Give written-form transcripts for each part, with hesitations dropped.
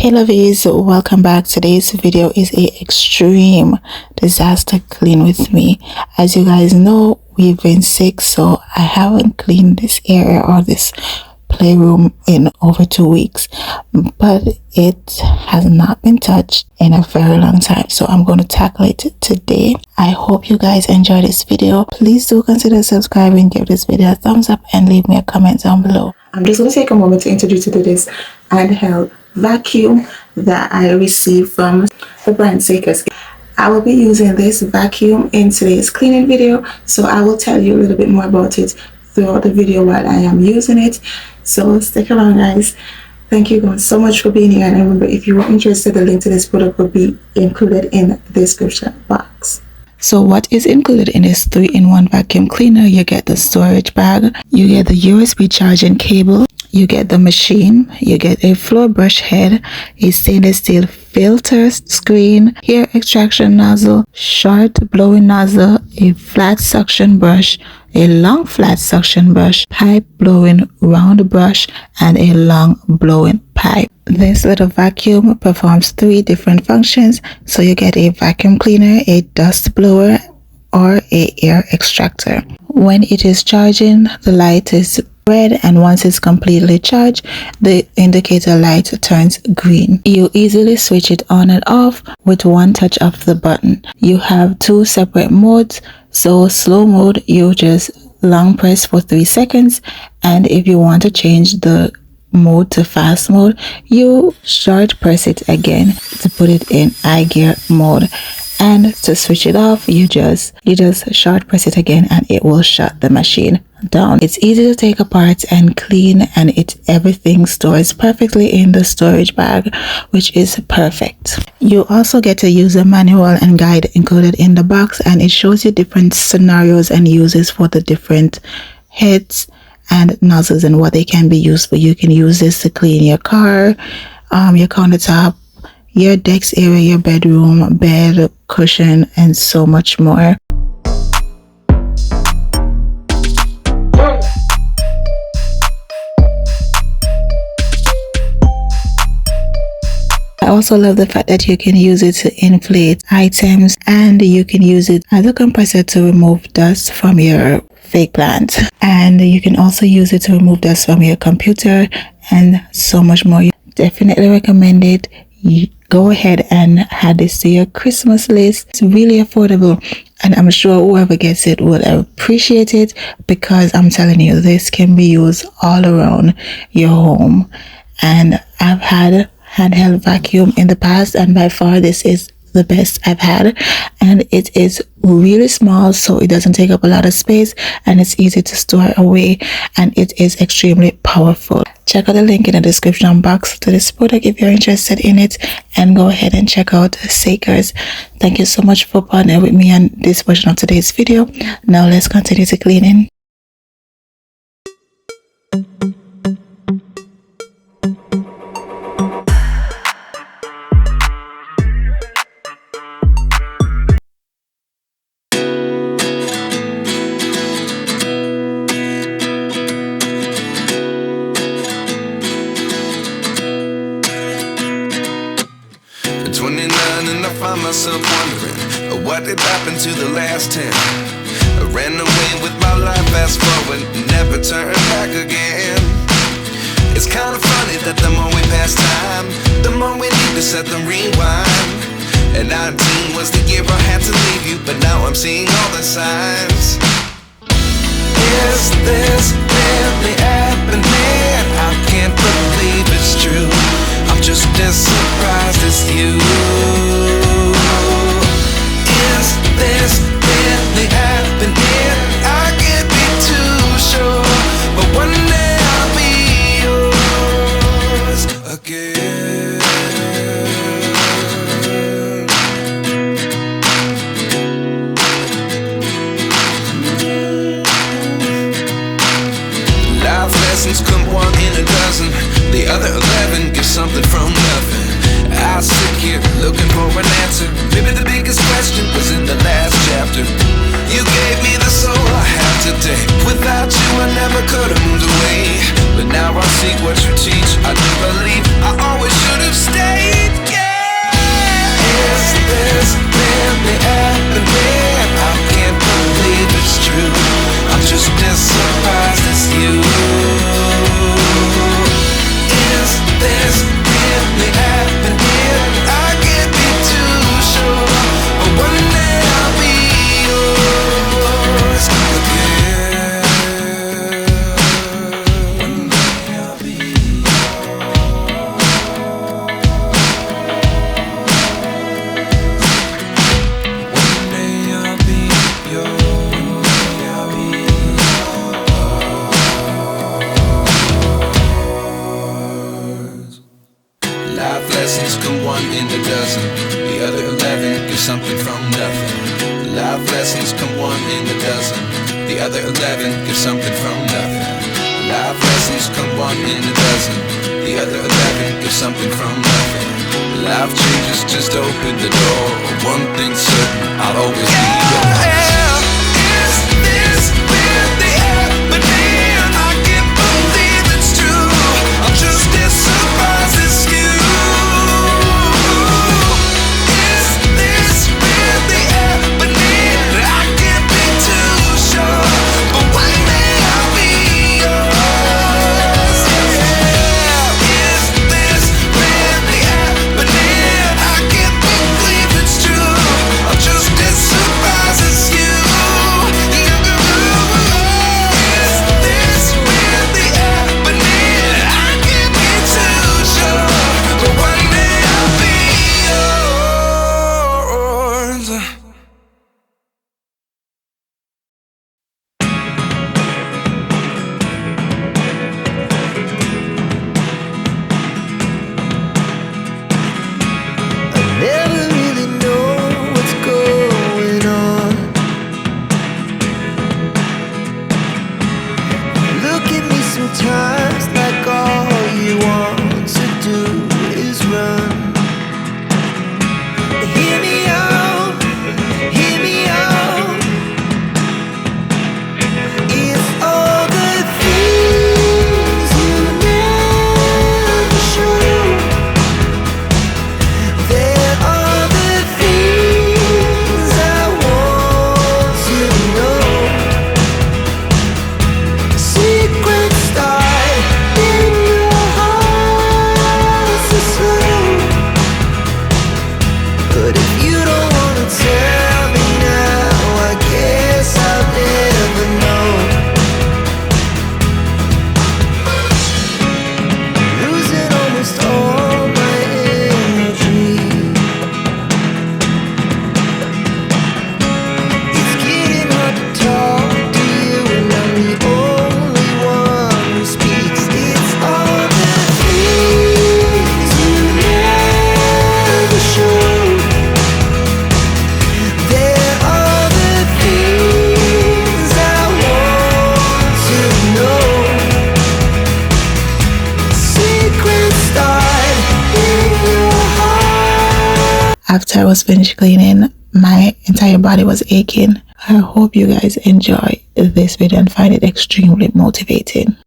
Hey lovies, welcome back. Today's video is a extreme disaster clean with me. As you guys know, we've been sick, so I haven't cleaned this area or this playroom in over 2 weeks, but it has not been touched in a very long time, so I'm going to tackle it today. I hope you guys enjoy this video. Please do consider subscribing, give this video a thumbs up, and leave me a comment down below. I'm just going to take a moment to introduce you to this handheld vacuum that I received from the brand Sakers. I will be using this vacuum in today's cleaning video, so I will tell you a little bit more about it throughout the video while I am using it. So stick around, guys. Thank you guys so much for being here, and remember, if you are interested, the link to this product will be included in the description box. So what is included in this 3-in-1 vacuum cleaner? You get the storage bag, you get the USB charging cable, you get the machine, you get a floor brush head, a stainless steel filter screen, hair extraction nozzle, short blowing nozzle, a flat suction brush, a long flat suction brush, pipe blowing round brush, and a long blowing pipe. This little vacuum performs 3 different functions. So you get a vacuum cleaner, a dust blower, or a air extractor. When it is charging, the light is red, and once it's completely charged, the indicator light turns green. You easily switch it on and off with one touch of the button. You have 2 separate modes. So slow mode, you just long press for 3 seconds, and if you want to change the mode to fast mode, you short press it again to put it in high gear mode. And to switch it off, you just short press it again, and it will shut the machine down. It's easy to take apart and clean, and everything stores perfectly in the storage bag, which is perfect. You also get a user manual and guide included in the box, and it shows you different scenarios and uses for the different heads and nozzles and what they can be used for. You can use this to clean your car, your countertop, your desk area, your bedroom, bed, cushion, and so much more. I also love the fact that you can use it to inflate items, and you can use it as a compressor to remove dust from your fake plant, and you can also use it to remove dust from your computer and so much more. Definitely recommend it. Go ahead and add this to your Christmas list. It's really affordable, and I'm sure whoever gets it will appreciate it, because I'm telling you, this can be used all around your home. And I've had handheld vacuum in the past, and by far this is the best I've had, and it is really small, so it doesn't take up a lot of space, and it's easy to store away, and it is extremely powerful. Check out the link in the description box to this product if you're interested in it, and go ahead and check out Sakers. Thank you so much for partnering with me on this version of today's video. Now let's continue to cleaning. Myself wondering what did happen to the last 10. I ran away with my life, fast forward, never turn back again. It's kind of funny that the more we pass time, the more we need to set the rewind. And 19 was the year I had to leave you, but now I'm seeing all the signs. Is this really happening? I can't believe it's true. I'm just as surprised as you. Is this really happening? I can't be too sure, but one day I'll be yours again. Life lessons come 1 in a dozen, the other 11 get something from nothing. I sit here looking for an answer. Maybe the biggest question was in the last chapter. You gave me the soul I have today. Without you I never could have moved away, but now I see what you teach. I do believe I always should have stayed. one in a dozen. The other 11 get something from nothing. Life lessons come one in a dozen. The other 11 get something from nothing. Life lessons come one in a dozen. The other 11 get something from nothing. Life changes, just open the door. One thing's certain, I'll always be yours. Is this really happening? I can't believe it's true. I'm just as surprised as you. Is this really happening? I can't be too sure, but one day I'll be yours. Is this really happening? I can't believe it's true. I'm just as surprised as you. Is this really happening? I can't be too sure, but one day I'll be yours. Never really know what's going on. Look at me sometimes like all you want to do is run. Hear me out, hear me out. It's all the things you never show. There are the things I want to know. Secrets start in your heart so slow. But if you don't wanna tell me now, I guess I'll never know. Losing almost all my energy. It's getting hard to talk to you, and I'm the only one who speaks. It's all the things you never show. There are the things I want to know. Secrets start in your heart. After I was finished cleaning, my entire body was aching. I hope you guys enjoy this video and find it extremely motivating.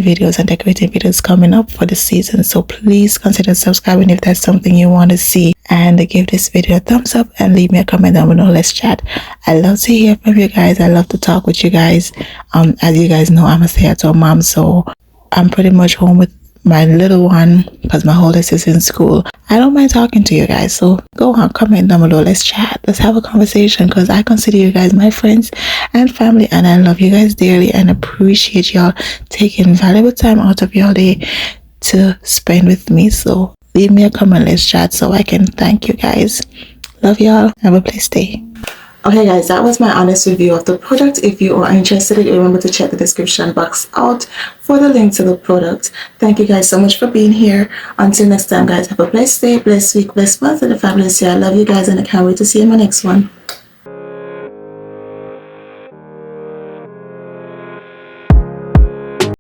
Videos and decorating videos coming up for the season, so please consider subscribing if that's something you want to see, and give this video a thumbs up and leave me a comment down below. Let's chat. I love to hear from you guys. I love to talk with you guys. As you guys know, I'm a stay-at-home mom, so I'm pretty much home with my little one because my oldest is in school. I don't mind talking to you guys, so go on, comment down below. Let's chat, let's have a conversation, because I consider you guys my friends and family, and I love you guys dearly and appreciate y'all taking valuable time out of your day to spend with me. So leave me a comment, let's chat, so I can thank you guys. Love y'all, have a blessed day. Okay guys, that was my honest review of the product. If you are interested, remember to check the description box out for the link to the product. Thank you guys so much for being here. Until next time guys, have a blessed day, blessed week, blessed month, and a fabulous year. I love you guys and I can't wait to see you in my next one.